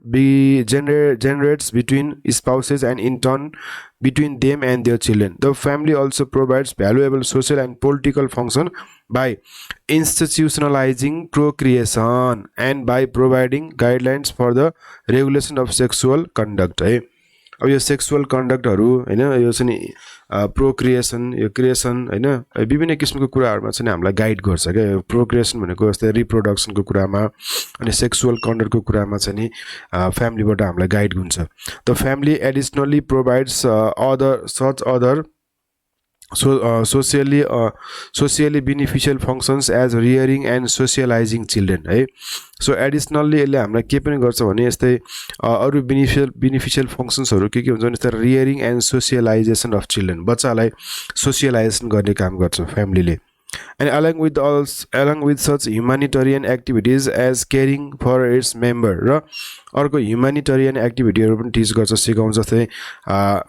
generates between spouses and in turn between them and their children. The family also provides valuable social and political function by institutionalizing procreation and by providing guidelines for the regulation of sexual conduct. अब यो सेक्सुअल कन्डक्टहरु हैन यो चाहिँ प्रोक्रिएसन यो क्रिएसन हैन विभिन्न किसिमको कुराहरुमा चाहिँ हामीलाई गाइड गर्छ के प्रोक्रिएसन भनेको जस्तै रिप्रोडक्सनको कुरामा अनि सेक्सुअल कन्डक्टको कुरामा चाहिँ नि फ्यामिलीबाट हामीलाई गाइड हुन्छ the family additionally provides other socially beneficial functions as rearing and socializing children है सो एडिशनली यसले हामीलाई के पनि गर्छ भने यस्तै अरु बेनिफिशियल फंक्शन्सहरु के हुन्छ भने जस्तै रियरिङ एन्ड सोशलाइजेसन अफ चिल्ड्रेन बच्चालाई सोशलाइजेसन गर्ने काम गर्छ फ्यामिलीले And along with such humanitarian activities as caring for its member र अर्को ह्युमेनिटेरियन एक्टिभिटीहरू पनि टिच गर्छ सिकाउँछ जस्तै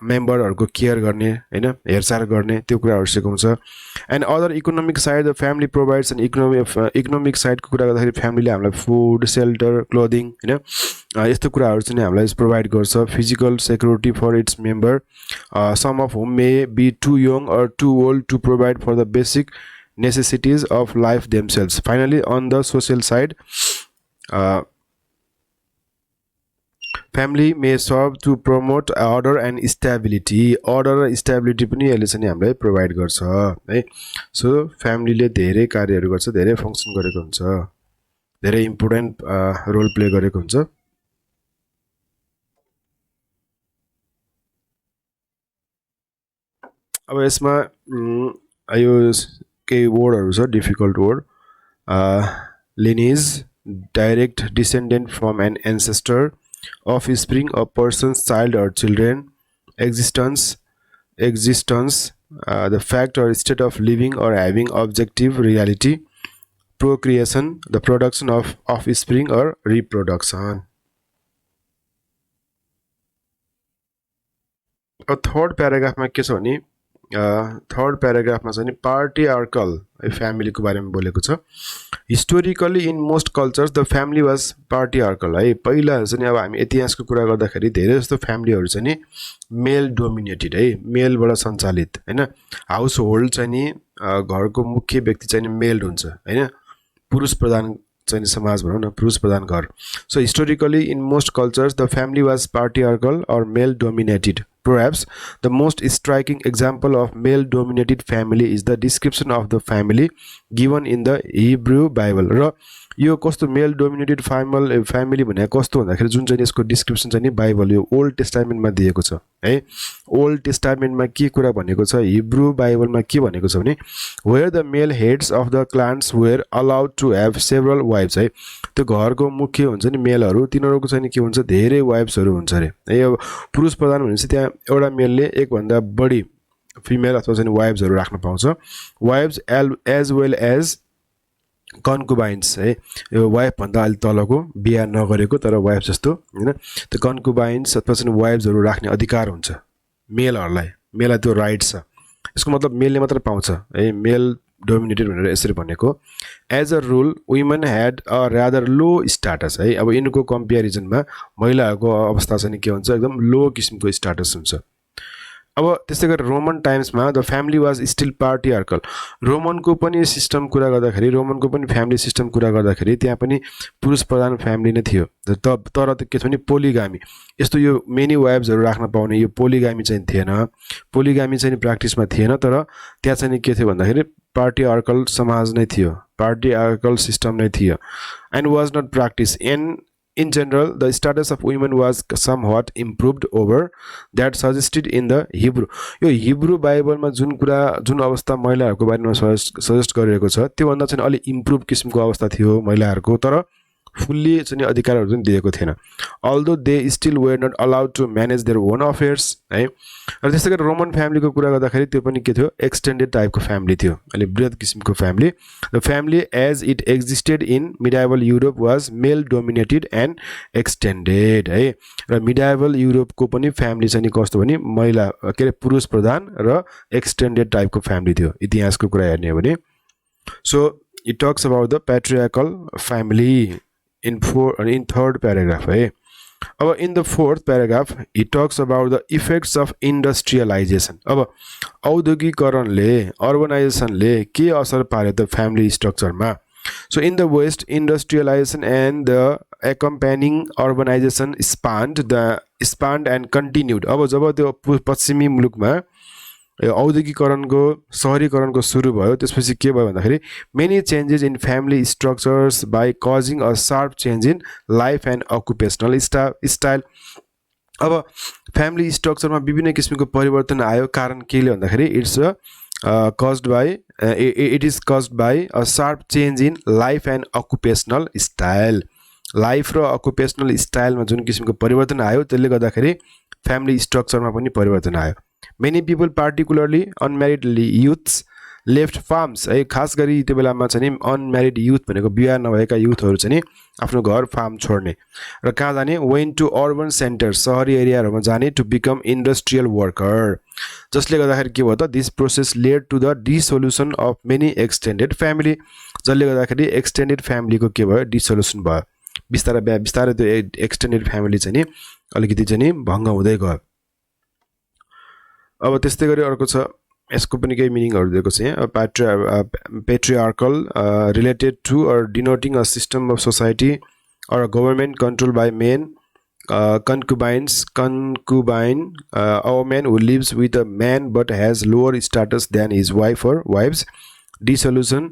मेम्बरहरूको केयर गर्ने हैन हेरचाह गर्ने त्यो कुराहरू सिकाउँछ and other economic side the family provides an economic साइडको कुरा गर्दाखेरि फ्यामिलीले हामीलाई फुड सेल्टर क्लोदिङ हैन यस्तो कुराहरू चाहिँ हामीलाई प्रोभाइड गर्छ physical security for its member some of whom may be too young or too old to provide for the basic necessities of life themselves. Finally, on the social side, family may serve to promote order and stability. Order र stability पनि यसले चाहिँ हामीलाई प्रोभाइड गर्छ है सो फ्यामिलीले धेरै कार्यहरू गर्छ धेरै फंक्सन गरेको हुन्छ धेरै इम्पोर्टेन्ट रोल प्ले गरेको हुन्छ अब यसमा यो केही वर्डहरू छ difficult word lineage direct descendant from an ancestor offspring of person's child or children existence the fact or state of living or having objective reality procreation the production of offspring or reproduction third प्याराग्राफमा के छ भने थर्ड प्याराग्राफमा चाहिँ पार्टिआर्कल फ्यामिलीको बारेमा बोलेको छ historically in most cultures the family was patriarchal है पहिला चाहिँ अब हामी इतिहासको कुरा गर्दाखेरि धेरै जस्तो फ्यामिलीहरू चाहिँ नि मेल डोमिनेटेड है मेलबाट सञ्चालित हैन हाउस होल्ड चाहिँ नि घरको मुख्य व्यक्ति चाहिँ नि मेल हुन्छ हैन पुरुष प्रधान चाहिँ समाज भनौं न पुरुष प्रधान घर so historically in most cultures the family was patriarchal और male dominated Perhaps the most striking example of male-dominated family is the description of the family given in the Hebrew Bible. र यो कस्तो मेल डोमिनेटेड फ्यामिली भने कस्तो भन्दाखेरि जुन चाहिँ यसको डिस्क्रिप्सन चाहिँ नि बाइबल यो ओल्ड टेस्टामेन्टमा दिएको छ है ओल्ड टेस्टामेन्टमा के कुरा भनेको छ हिब्रू बाइबलमा के भनेको छ भने were the male heads of the clans were allowed to have several wives है त्यो घरको मुख्य हुन्छ नि मेलहरू तिनीहरूको चाहिँ के हुन्छ धेरै वाइफ्सहरू हुन्छ रे है अब पुरुष प्रधान भनेपछि त्यहाँ एउटा मेलले एक भन्दा बढी फिमेल अथवा चाहिँ वाइफ्सहरू राख्न पाउँछ वाइफ्स एज वेल एज कन्कुबाइन्स है यो वाइफ भन्दा अलि तलको बिहा नगरेको तर वाइफ जस्तो हैन त्यो कन्कुबाइन्स अथवा चाहिँ वाइफ्सहरू राख्ने अधिकार हुन्छ मेललाई त्यो राइट छ यसको मतलब मेलले मात्र पाउँछ है मेल डोमिनेटेड भनेर यसरी भनेको as a rule women had a rather low status है अब यिनको कम्पेरिजनमा महिलाहरूको अवस्था चाहिँ के हुन्छ एकदम लो किसिमको स्ट्याटस हुन्छ अब त्यसै गरी रोमन टाइम्समा the family was still patriarchal रोमनको पनि सिस्टम कुरा गर्दाखेरि रोमनको पनि फ्यामिली सिस्टम कुरा गर्दाखेरि त्यहाँ पनि पुरुष प्रधान फ्यामिली नै थियो तर के छ भने पोलिगामी यस्तो यो मेनी वाइफ्सहरू राख्न पाउने यो पोलिगामी चाहिँ थिएन पोलिगामी चाहिँ प्र्याक्टिसमा थिएन तर त्यहाँ चाहिँ के थियो भन्दाखेरि पार्टिआर्कल समाज नै थियो पार्टिआर्कल सिस्टम नै थियो and was not practice In general, the status of women was somewhat improved over that suggested in the Hebrew. यो हिब्रू बाइबलमा जुन अवस्था महिलाहरूको बारेमा सजेस्ट गरिएको छ त्यो भन्दा चाहिँ अलि इम्प्रुभ किसिमको अवस्था थियो महिलाहरूको तर फुल्ली चाहिँ अधिकारहरू पनि दिएको थिएन although they still were not allowed to manage their own affairs है र त्यसै गरी रोमन फ्यामिलीको कुरा गर्दाखेरि त्यो पनि के थियो एक्सटेन्डेड टाइपको फ्यामिली थियो अलि बृहत किसिमको family the family as it existed in medieval Europe was male dominated and extended है र मिडाइभल युरोपको पनि फ्यामिली चाहिँ कस्तो भने महिला के अरे पुरुष प्रधान र एक्सटेन्डेड टाइपको फ्यामिली थियो इतिहासको कुरा हेर्ने हो भने so it talks about the patriarchal family in third paragraph है अब in the fourth paragraph he talks about the effects of industrialization अब औद्योगिकरणले अर्बनाइजेसनले के असर पार्यो त family स्ट्रक्चरमा so in the west industrialization and the accompanying urbanization spanned and continued अब जब त्यो पश्चिमी मुलुकमा औद्योगिकरणको शहरीकरणको सुरु भयो त्यसपछि के भयो भन्दाखेरि many changes in family structures by causing a sharp change in life and occupational style अब फ्यामिली स्ट्रक्चरमा विभिन्न किसिमको परिवर्तन आयो कारण केले भन्दाखेरि it is caused by a sharp change in life and occupational style life र अकुपेसनल स्टाइलमा जुन किसिमको परिवर्तन आयो त्यसले गर्दाखेरि फ्यामिली स्ट्रक्चरमा पनि परिवर्तन आयो Many people, particularly unmarried youths, left farms है खास गरी त्यो बेलामा चाहिँ अनम्यारिड युथ भनेको बिहा नभएका युथहरू चाहिँ आफ्नो घर फार्म छोड्ने र कहाँ जाने वेन्ट टु अर्बन सेन्टर सहरी एरियाहरूमा जाने टु बिकम इन्डस्ट्रियल वर्कर जसले गर्दाखेरि के भयो त this process led to the dissolution of many extended family जसले गर्दाखेरि एक्सटेन्डेड फ्यामिलीको के भयो डिसोल्युसन भयो बिस्तारै बिस्तारै त्यो एक्सटेन्डेड फ्यामिली चाहिँ अलिकति चाहिँ भङ्ग हुँदै गयो अब त्यस्तै गरी अर्को छ यसको पनि केही मिनिङहरु दिएको छ यहाँ patriarchal related to or denoting a system of society or a government controlled by men concubine a man who lives with a man but has lower status than his wife or wives dissolution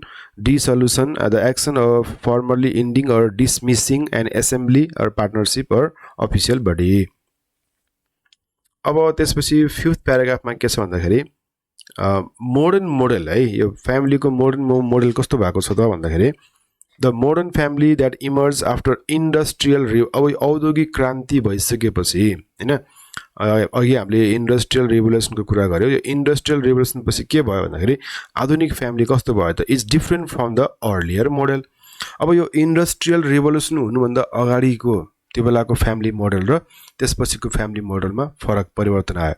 the action of formally ending or dismissing an assembly or partnership or official body अब त्यसपछि 5th प्याराग्राफमा के छ भन्दाखेरि मोडर्न मोडल है यो फ्यामिलीको मोडर्न मोडल कस्तो भएको छ त भन्दाखेरि the modern family that emerge after industrial अब औद्योगिक क्रान्ति भइसकेपछि हैन अघि हामीले इन्डस्ट्रियल रिभोल्युसनको कुरा गर्यो यो इन्डस्ट्रियल रिभोल्युसन पछि के भयो भन्दाखेरि आधुनिक फ्यामिली कस्तो भयो त is different from the earlier model अब यो इन्डस्ट्रियल रिभोल्युसन हुनुभन्दा अगाडिको त्यो बेलाको फ्यामिली मोडल र त्यसपछिको फ्यामिली मोडलमा फरक परिवर्तन आयो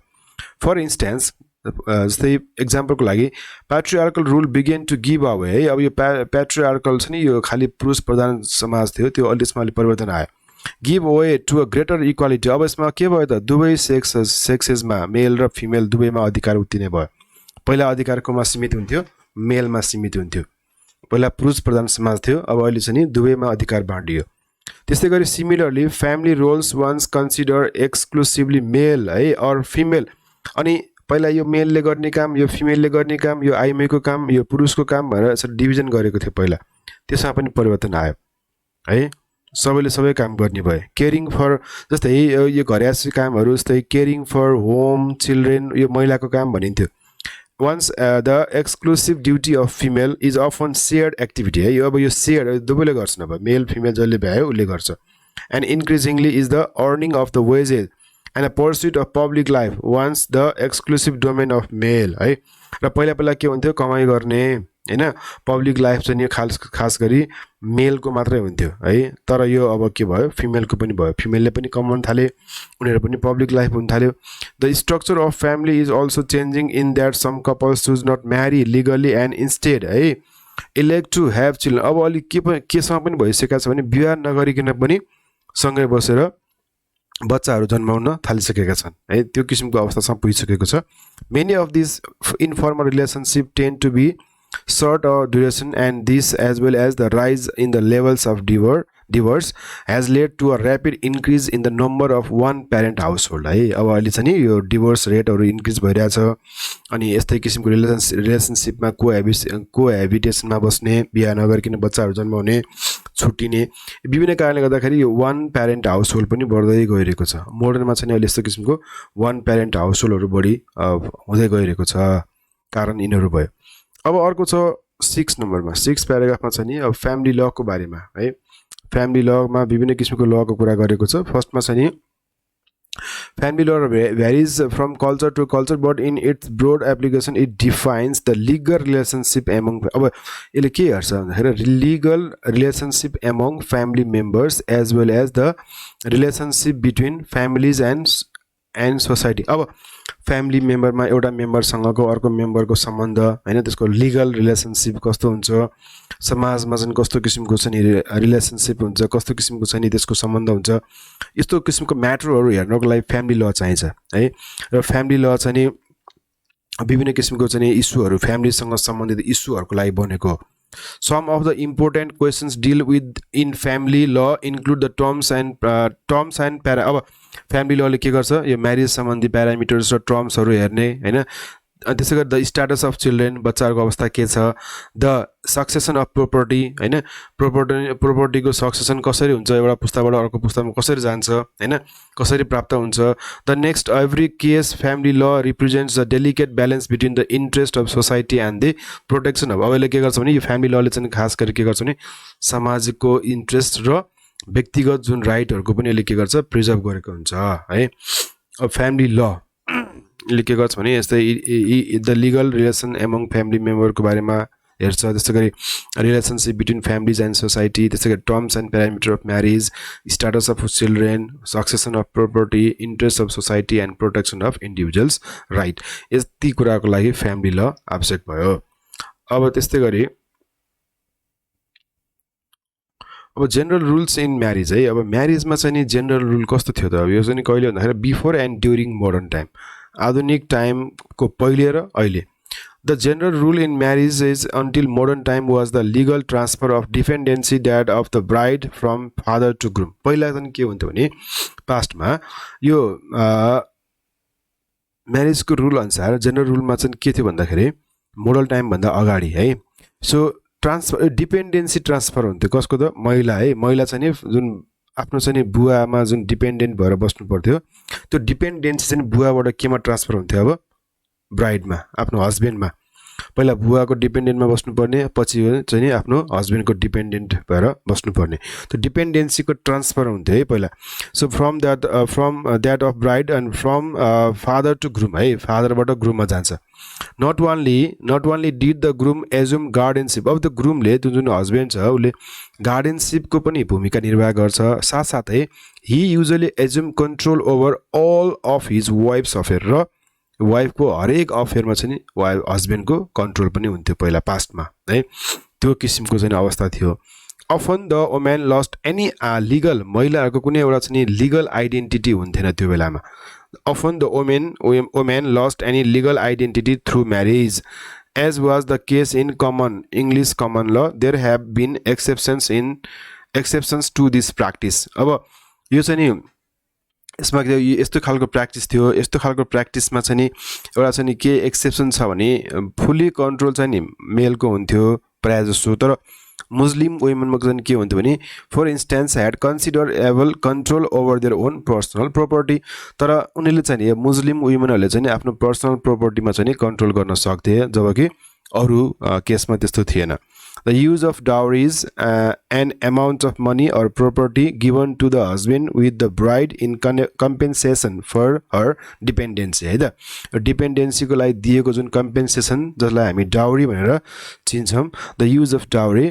फर इन्स्टेन्स जस्तै एक्जाम्पलको लागि patriarchal rule began to give away है अब यो प्याट्रिआर्कल छ नि यो खाली पुरुष प्रधान समाज थियो त्यो अलिसमा परिवर्तन आयो give away to a greater equality अब यसमा के भयो त दुवै सेक्सेसमा मेल र फिमेल दुवैमा अधिकार उत्तिने भयो पहिला अधिकारकोमा सीमित हुन्थ्यो मेलमा सीमित हुन्थ्यो पहिला पुरुष प्रधान समाज थियो अब अहिले चाहिँ दुवैमा अधिकार बाँडियो त्यस्तै गरी similarly family roles once consider exclusively male है अर फिमेल अनि पहिला यो मेलले गर्ने काम यो फिमेलले गर्ने काम यो आइमेको काम यो पुरुषको काम भनेर यसरी डिभिजन गरेको थियो पहिला त्यसमा पनि परिवर्तन आयो है सबैले सबै काम गर्ने भए केयरिङ फर जस्तै यो घरयासी कामहरू जस्तै केयरिङ फर होम चिल्ड्रेन यो महिलाको काम भनिन्थ्यो once the exclusive duty of female is often shared activity है यो अब यो सेयर दुवैले गर्छन् अब मेल फिमेल जसले भ्यायो उसले गर्छ and increasingly is the earning of the wages and a pursuit of public life once the exclusive domain of male है र पहिला पहिला के हुन्थ्यो कमाइ गर्ने हैन पब्लिक लाइफ चाहिँ खास गरी मेलको मात्रै हुन्थ्यो है तर यो अब के भयो फिमेलको पनि भयो फिमेलले पनि कमाउन थाले उनीहरु पनि पब्लिक लाइफ हुन थाल्यो the structure of family is also changing in that some couples choose not marry legally and instead है इलेक्ट टु हेभ चिल्ड्रन अब अलि केसँग पनि भइसकेको छ भने विवाह नगरिकन पनि सँगै बसेर बच्चाहरू जन्माउन थालिसकेका छन् है त्यो किसिमको अवस्थासम्म पुगिसकेको छ many of this informal relationship tend to be short duration and this as well as the rise in the levels of divorce has led to a rapid increase in the number of one parent household है अब अहिले चाहिँ यो डिभोर्स रेटहरु इन्क्रिज भइरहेछ अनि यस्तै किसिमको रिलेशनशिपमा कोहेबिटेसनमा बस्ने बिहा नगरिकन बच्चाहरू जन्माउने छुट्टिने विभिन्न कारणले गर्दाखेरि यो वन प्यारेन्ट हाउसहोल्ड पनि बढ्दै गइरहेको छ मोडर्नमा चाहिँ अहिले यस्तो किसिमको वन प्यारेन्ट हाउसहोल्डहरु बढी हुँदै गइरहेको छ कारण यिनीहरु भयो अब अर्को छ 6 नम्बरमा 6 प्याराग्राफमा छ नि अब फ्यामिली ल को बारेमा है फ्यामिली ल मा विभिन्न किसिमको ल को कुरा गरेको छ फर्स्टमा छ नि फ्यामिली ल varies from culture to culture but in its broad application it defines the legal relationship among अब यसले के हेर्छ भन्दाखेरि legal relationship among family members as well as the relationship between families and society अब फ्यामिली मेम्बरमा एउटा मेम्बरसँगको अर्को मेम्बरको सम्बन्ध हैन त्यसको लिगल रिलेशनशिप कस्तो हुन्छ समाजमा चाहिँ कस्तो किसिमको चाहिँ रिलेशनशिप हुन्छ कस्तो किसिमको चाहिँ त्यसको सम्बन्ध हुन्छ यस्तो किसिमको म्याटरहरु हेर्नको लागि फ्यामिली ल चाहिन्छ है र फ्यामिली ल चाहिँ विभिन्न किसिमको चाहिँ इस्युहरु फ्यामिलीसँग सम्बन्धित इस्युहरुको लागि बनेको Some of the important questions deal with in family law include the terms and para अब family law ले के गर्छ यो म्यारेज सम्बन्धी प्यारामिटर्स र टर्म्सहरु हेर्ने हैन त्यसैगरी द स्टेटस अफ चिल्ड्रेन बच्चाहरुको अवस्था के छ द सक्सेसन अफ प्रोपर्टी हैन प्रोपर्टीको सक्सेसन कसरी हुन्छ एउटा पुस्ताबाट अर्को पुस्तामा कसरी जान्छ हैन कसरी प्राप्त हुन्छ the next every case family law represents the delicate balance between the interest of society and the protection of अबले के गर्छ भने यो फ्यामिली लले चाहिँ खास गरी के गर्छ भने समाजको इन्ट्रेस्ट र व्यक्तिगत जुन राइटहरुको पनि यसले के गर्छ प्रिजर्भ गरेको हुन्छ है अब फ्यामिली ल ले के गर्छ भने यस्तै the legal relation among family मेम्बरको बारेमा हेर्छ त्यसै गरी relationship between families and society त्यसै गरी terms and parameter of marriage status of children succession of property interest of society and protection of individuals right यति कुराको लागि फ्यामिली ल आवश्यक भयो अब त्यस्तै गरी अब जेनरल रुल्स इन म्यारिज है अब म्यारिजमा चाहिँ नि जेनरल रुल कस्तो थियो त अब यो चाहिँ कहिले भन्दाखेरि before and during modern time आधुनिक टाइमको पहिले र अहिले The general rule in marriage is until modern time was the legal transfer of dependency that of the bride from father to groom. पहिला चाहिँ के हुन्थ्यो भने पास्टमा यो म्यारेजको रुल अनुसार जेनरल रुलमा चाहिँ के थियो भन्दाखेरि मोडल टाइम भन्दा अगाडि है सो ट्रान्सफर डिपेन्डेन्सी ट्रान्सफर हुन्थ्यो कसको त महिला है महिला चाहिँ नि जुन आफ्नो चाहिँ बुवामा जुन डिपेन्डेन्ट भएर बस्नु पर्थ्यो त्यो डिपेन्डेन्सी चाहिँ बुवाबाट केमा ट्रान्सफर हुन्थ्यो अब ब्राइडमा आफ्नो हस्बेन्डमा पहिला बुवाको डिपेन्डेन्टमा बस्नुपर्ने पछि चाहिँ नि आफ्नो हस्बेन्डको डिपेन्डेन्ट भएर बस्नुपर्ने त्यो डिपेन्डेन्सीको ट्रान्सफर हुन्थ्यो है पहिला so from that of bride and from father to groom है फादरबाट ग्रुममा जान्छ not only did the groom assume guardianship अब त्यो ग्रुमले त्यो जुन हस्बेन्ड छ उसले गार्डियनसिपको पनि भूमिका निर्वाह गर्छ साथसाथै he usually assume control over all of his wife's affair र वाइफको हरेक अफेयरमा चाहिँ वाइफ हस्बेन्डको कन्ट्रोल पनि हुन्थ्यो पहिला पास्टमा है त्यो किसिमको चाहिँ अवस्था थियो often the women lost any legal महिलाहरूको कुनै एउटा चाहिँ लिगल आइडेन्टिटी हुन्थेन त्यो बेलामा often the women lost any legal identity through marriage as was the case in common English common law there have been exceptions to this practice अब यो चाहिँ नि यसमा यस्तो खालको प्र्याक्टिस थियो यस्तो खालको प्र्याक्टिसमा चाहिँ नि एउटा चाहिँ नि के एक्सेप्सन छ भने फुल्ली कन्ट्रोल चाहिँ नि मेलको हुन्थ्यो प्रायः जस्तो तर मुस्लिम वुमेनमा चाहिँ के हुन्थ्यो भने for instance had considerable control over their own personal property तर उनीहरूले चाहिँ नि मुस्लिम वुमेनहरूले चाहिँ नि आफ्नो पर्सनल प्रोपर्टीमा चाहिँ नि कन्ट्रोल गर्न सक्थे जबकि अरू केसमा त्यस्तो थिएन The use of dowries an amount of money or property given to the husband with the bride in compensation for her dependency है त डिपेन्डेन्सीको लागि दिएको जुन कम्पेन्सेसन जसलाई हामी डाउरी भनेर चिन्छौँ the use of dowry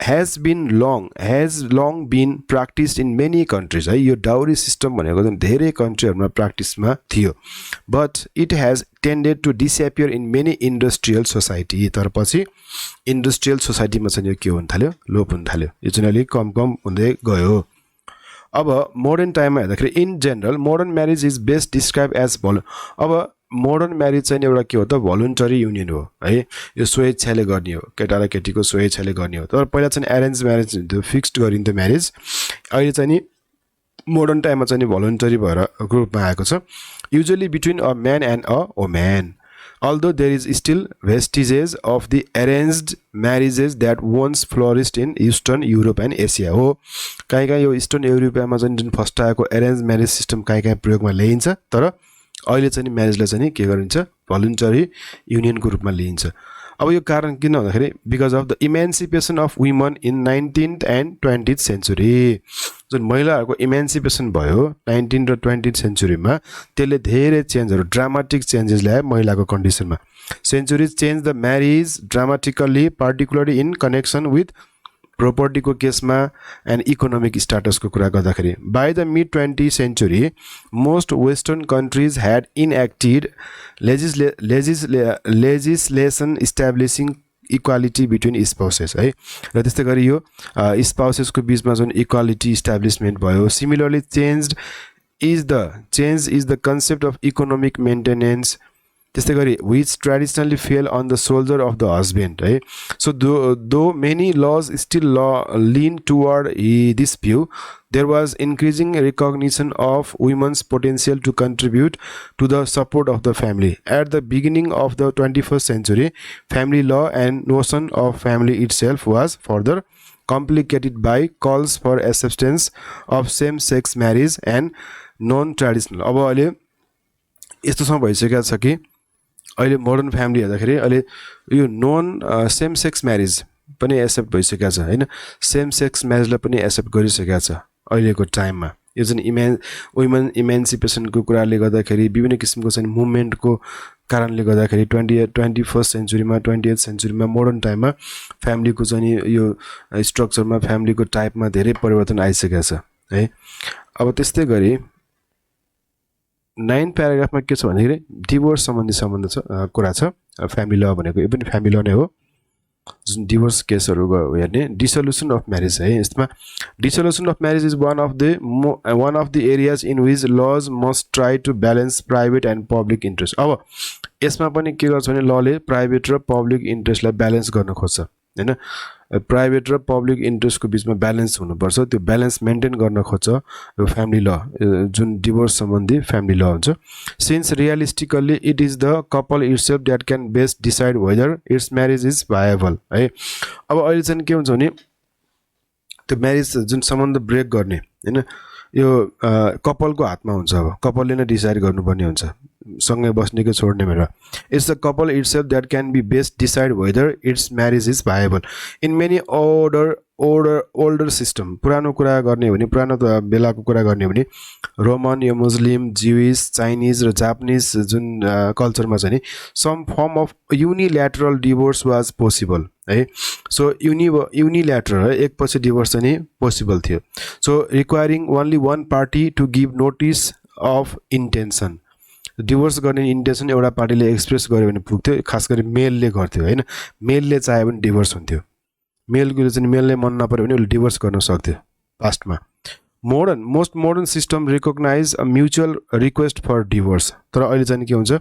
has long been practised in many countries है यो डाउरी सिस्टम भनेको जुन धेरै कन्ट्रीहरूमा प्र्याक्टिसमा थियो but it has tended to disappear in many industrial society तर पछि इन्डस्ट्रियल सोसाइटीमा चाहिँ यो के हुन थाल्यो लोप हुन थाल्यो यो चाहिँ अलिक कम हुँदै गयो अब मोडर्न टाइममा हेर्दाखेरि in general modern marriage is best describe as अब मोडर्न म्यारिज चाहिँ एउटा के हो त भोलुन्टरी युनियन हो है यो स्वेच्छाले गर्ने हो केटा र केटीको स्वेच्छाले गर्ने हो तर पहिला चाहिँ एरेन्ज म्यारेज हुन्थ्यो फिक्स्ड गरिन्थ्यो म्यारेज अहिले चाहिँ नि मोडर्न टाइममा चाहिँ भोलुन्टरी भएर ग्रुपमा आएको छ usually between a man and a women although there is still vestiges of the arranged marriages that once flourished in Eastern Europe and Asia हो कहीँ यो इस्टर्न युरोपमा चाहिँ जुन फर्स्ट आएको एरेन्ज म्यारेज सिस्टम कहीँ प्रयोगमा ल्याइन्छ तर अहिले चाहिँ म्यारेजलाई चाहिँ के गरिन्छ भोलुन्टरी युनियनको रूपमा लिइन्छ अब यो कारण किन भन्दाखेरि because of the emancipation of woman in 19th and 20th century जुन महिलाहरूको इमेन्सिपेसन भयो 19th र 20th सेन्चुरीमा त्यसले धेरै चेन्जहरू ड्रामाटिक चेन्जेस ल्यायो महिलाको कन्डिसनमा centuries change the marriage dramatically particularly in connection with प्रोपर्टीको केसमा एन्ड इकोनोमिक स्ट्याटसको कुरा गर्दाखेरि by the mid 20th century most western countries had enacted legislation establishing equality between spouses है र त्यस्तै गरी यो स्पाउसेसको बिचमा जुन इक्वालिटी इस्टाब्लिसमेन्ट भयो similarly change is the concept of economic maintenance त्यस्तै गरी which traditionally fell on the shoulder of the husband है so though many lodge still लिन toward this view there was increasing recognition of women's potential to contribute to the support of the family. At the beginning of the 21st century, family law and notion of family itself was further complicated by calls for acceptance of same-sex marriage and non-traditional. अब अहिले यस्तोसम्म भइसकेको छ कि अहिले मोडर्न फ्यामिली हेर्दाखेरि अहिले यो नन सेम सेक्स म्यारेज पनि एक्सेप्ट भइसकेको छ हैन सेम सेक्स म्यारेजलाई पनि एक्सेप्ट गरिसकेको छ अहिलेको टाइममा यो चाहिँ वुमेन इमेन्सिपेसनको कुराले गर्दाखेरि विभिन्न किसिमको चाहिँ मुभमेन्टको कारणले गर्दाखेरि 21st सेन्चुरीमा 28th सेन्चुरीमा मोडर्न टाइममा फ्यामिलीको चाहिँ यो स्ट्रक्चरमा फ्यामिलीको टाइपमा धेरै परिवर्तन आइसकेको छ है। अब त्यस्तै गरी 9 प्याराग्राफमा के छ भन्दाखेरि डिभोर्स सम्बन्धी कुरा छ। फ्यामिली ल भनेको यो पनि फ्यामिली ल नै हो। जुन डिभोर्स केसहरू हेर्ने डिसोल्युसन अफ म्यारेज है, यसमा dissolution of marriage is one of the areas in which laws must try to balance private and public interest. अब यसमा पनि के गर्छ भने लले प्राइभेट र पब्लिक इन्ट्रेस्टलाई ब्यालेन्स गर्न खोज्छ हैन। प्राइभेट र पब्लिक इन्ट्रेस्टको बिचमा ब्यालेन्स हुनुपर्छ, त्यो ब्यालेन्स मेन्टेन गर्न खोज्छ यो फ्यामिली ल, जुन डिभोर्स सम्बन्धी फ्यामिली ल हुन्छ। Since realistically it is the couple itself that can best decide whether its marriage is viable है। अब अहिले चाहिँ के हुन्छ भने त्यो म्यारेज जुन सम्बन्ध ब्रेक गर्ने हैन यो कपलको हातमा हुन्छ। अब कपलले नै डिसाइड गर्नुपर्ने हुन्छ सँगै बस्ने कि छोड्ने भनेर। It's the couple itself that can be best decide whether its marriage is viable. In many older system, पुरानो कुरा गर्ने भने पुरानो बेलाको कुरा गर्ने भने रोमन यो मुस्लिम ज्युइस चाइनिज र जापानिज जुन कल्चरमा चाहिँ नि some form of unilateral divorce was possible है। सो युनिल्याटरल है, एकपछि डिभोर्स चाहिँ नि पोसिबल थियो। So requiring only one party to give notice of intention. Divorce गर्ने इन्टेन्सन एउटा पार्टीले एक्सप्रेस गर्यो भने पुग्थ्यो, खास गरी मेलले गर्थ्यो हैन। मेलले चाह्यो भने डिभोर्स हुन्थ्यो। मेलको चाहिँ मेलले मन नपर्यो भने उसले डिभोर्स गर्न सक्थ्यो पास्टमा। Most modern system recognise a mutual request for divorce. तर अहिले चाहिँ के हुन्छ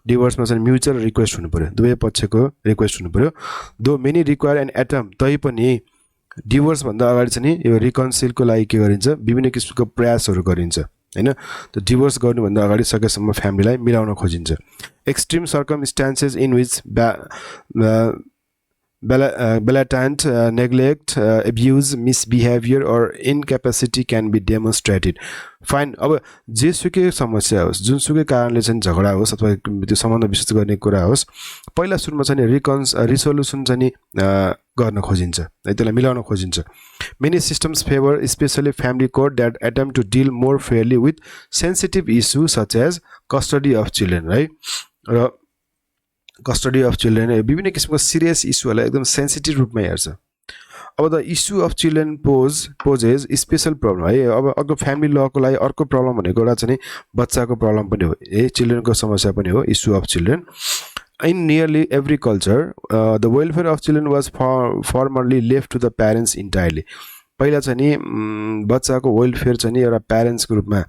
डिभोर्समा चाहिँ म्युचुअल रिक्वेस्ट हुनु पर्यो, दुवै पक्षको रिक्वेस्ट हुनु पर्यो। दो मेनी रिक्वायर एन एटम, तैपनि डिभोर्स भन्दा अगाडि चाहिँ यो रिकन्सिलको लागि के गरिन्छ विभिन्न किसिमको प्रयासहरू गरिन्छ हैन। त्यो डिभोर्स गर्नुभन्दा अगाडि सकेसम्म फ्यामिलीलाई मिलाउन खोजिन्छ। Extreme circumstances in which blatant neglect, abuse, misbehavior or incapacity can be demonstrated. Fine. अब जेसुकै समस्या होस्, जुनसुकै कारणले चाहिँ झगडा होस् अथवा त्यो सम्बन्ध विशेष गर्ने कुरा होस्, पहिला सुरुमा चाहिँ रिसोल्युसन चाहिँ गर्न खोजिन्छ है, त्यसलाई मिलाउन खोजिन्छ। Many systems favour specially family code that attempt to deal more fairly with sensitive issue such as custody of children है। र कस्टडी अफ चिल्ड्रेन विभिन्न किसिमको सिरियस इस्युहरूलाई एकदम सेन्सिटिभ रूपमा हेर्छ। अब the issue of children poses special problem है। अब अर्को फ्यामिली लको लागि अर्को प्रब्लम भनेको एउटा चाहिँ बच्चाको प्रब्लम पनि हो है, चिल्ड्रेनको समस्या पनि हो issue of children. In nearly every culture the welfare of children was formerly left to the parents entirely. पहिला चाहिँ नि बच्चाको वेलफेयर चाहिँ नि एउटा प्यारेन्ट्सको रूपमा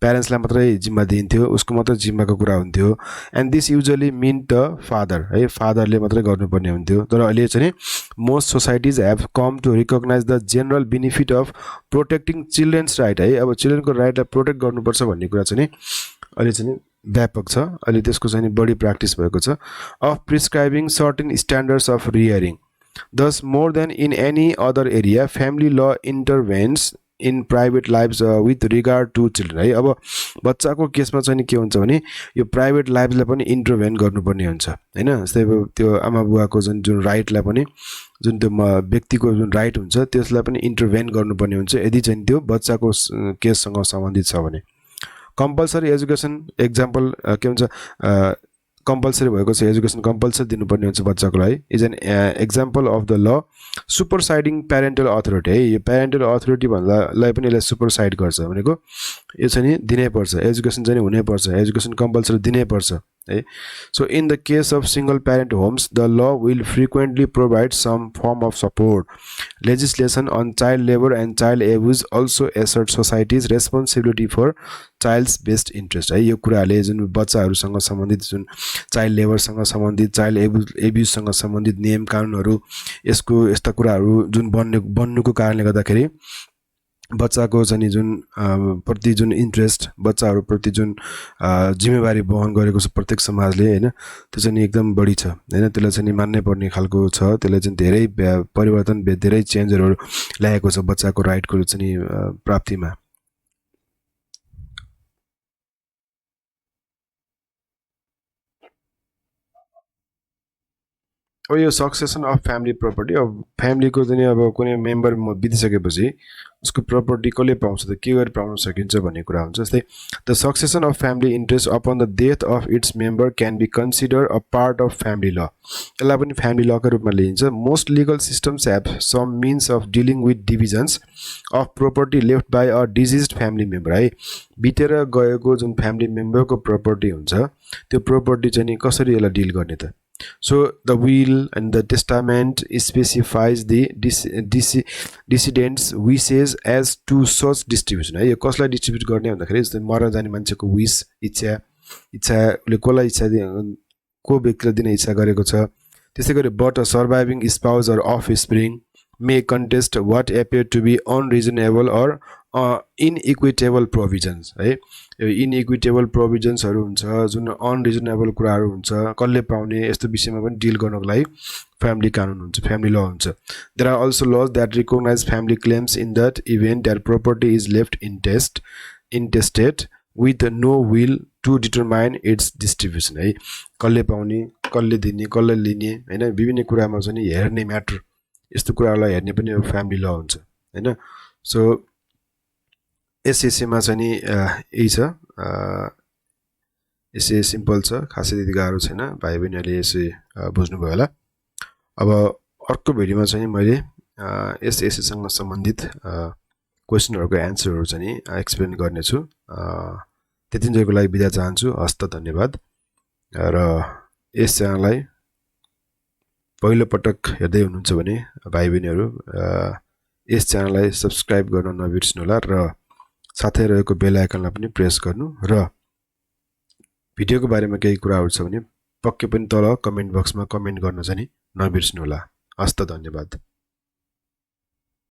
प्यारेन्ट्सलाई मात्रै जिम्मा दिइन्थ्यो, उसको मात्रै जिम्माको कुरा हुन्थ्यो। And this usually mean the father है, फादरले मात्रै गर्नुपर्ने हुन्थ्यो। तर अहिले चाहिँ नि most societies have come to recognize the general benefit of protecting children's right है। अब चिल्ड्रेनको राइटलाई प्रोटेक्ट गर्नुपर्छ भन्ने कुरा चाहिँ नि अहिले चाहिँ नि व्यापक छ, अहिले त्यसको चाहिँ नि बढी प्र्याक्टिस भएको छ। Of prescribing certain standards of rearing. Thus, more than in any other area, family law intervenes in private lives with regard to children है। अब बच्चाको केसमा चाहिँ के हुन्छ भने यो प्राइभेट लाइफलाई पनि इन्टरभेन गर्नुपर्ने हुन्छ हैन। जस्तै त्यो आमा बुवाको जुन राइटलाई पनि जुन त्यो व्यक्तिको जुन राइट हुन्छ त्यसलाई पनि इन्टरभेन गर्नुपर्ने हुन्छ यदि चाहिँ त्यो बच्चाको केससँग सम्बन्धित छ भने। कम्पल्सरी एजुकेसन एक्जाम्पल के हुन्छ कम्पल्सरी भएको छ, एजुकेसन कम्पल्सरी दिनुपर्ने हुन्छ बच्चाको लागि। Is an example of the law superseding parental authority है। यो प्यारेन्टल अथोरिटी भन्दालाई पनि यसलाई सुपरसाइड गर्छ भनेको यो चाहिँ नि दिनै पर्छ, एजुकेसन चाहिँ हुनैपर्छ, एजुकेसन कम्पल्सरी दिनै पर्छ है। So in the case of single parent homes the law will frequently provide some form of support. Legislation on child labour and child abuse also assert societies responsibility for child's best interest है। यो कुराहरूले जुन बच्चाहरूसँग सम्बन्धित जुन चाइल्ड लेबरसँग सम्बन्धित चाइल्ड एब्युजसँग सम्बन्धित नियम कानुनहरू यसको यस्ता कुराहरू जुन बन्नुको कारणले गर्दाखेरि बच्चाको चाहिँ जुन प्रति जुन इन्ट्रेस्ट बच्चाहरूप्रति जुन जिम्मेवारी वहन गरेको छ प्रत्येक समाजले हैन, त्यो चाहिँ एकदम बढी छ हैन। त्यसलाई चाहिँ मान्नै पर्ने खालको छ, त्यसले चाहिँ धेरै परिवर्तन धेरै चेन्जहरू ल्याएको छ बच्चाको राइटको चाहिँ प्राप्तिमा। अब यो सक्सेसन अफ फ्यामिली प्रपर्टी अब फ्यामिलीको चाहिँ अब कुनै मेम्बर बितिसकेपछि उसको प्रपर्टी कसले पाउँछ त के गरी पाउन सकिन्छ भन्ने कुरा हुन्छ जस्तै the succession of family interest upon the death of its member can be consider a part of family law यसलाई पनि फ्यामिली लको रूपमा लिइन्छ most legal systems have some means of dealing with divisions of property left by a deceased family member है बितेर गएको जुन फ्यामिली मेम्बरको प्रपर्टी हुन्छ त्यो प्रपर्टी चाहिँ नि कसरी यसलाई डिल गर्ने त So the will and the testament specifies the decedent's wishes as to such distribution है यो कसलाई डिस्ट्रिब्युट गर्ने भन्दाखेरि जस्तै मर जाने मान्छेको विश इच्छाले कसलाई इच्छा को व्यक्तिलाई दिन इच्छा गरेको छ त्यसै गरी but a surviving spouse or offspring may contest what appear to be unreasonable or inequitable provisions है inequitable provisions हरु हुन्छ जुन unreasonable कुराहरु हुन्छ कसले पाउने यस्तो विषयमा पनि डिल गर्नको लागि फ्यामिली कानुन हुन्छ फ्यामिली ल हुन्छ there are also laws that recognize family claims in that event their property is left intestate with no will to determine its distribution है कसले पाउने कसले दिने कसले लिने हैन विभिन्न कुरामा चाहिँ हेर्ने म्याटर यस्तो कुरालाई हेर्ने पनि फ्यामिली ल हुन्छ हैन सो एसएससी मा चाहिँ नि यही छ यसै सिम्पल छ खासै त्यति गाह्रो छैन भाइ बहिनीहरुले यसै बुझ्नु भयो होला अब अर्को भिडियोमा चाहिँ मैले एसएससी सँग सम्बन्धित क्वेशनहरुको एन्सरहरु चाहिँ नि एक्सप्लेन गर्ने छु त्यतिन्जेलको लागि बिदा चाहन्छु हस्त धन्यवाद र यस च्यानललाई पहिलो पटक हेर्दै हुनुहुन्छ भने भाइ बहिनीहरु यस च्यानललाई सब्स्क्राइब गर्न नबिर्सनु होला र साथै रहेको बेल आइकनलाई पनि प्रेस गर्नु र भिडियोको बारेमा केही कुराहरु छ भने पक्कै पनि तल कमेन्ट बक्समा कमेन्ट गर्न चाहिँ नबिर्सनु होला हस्त धन्यवाद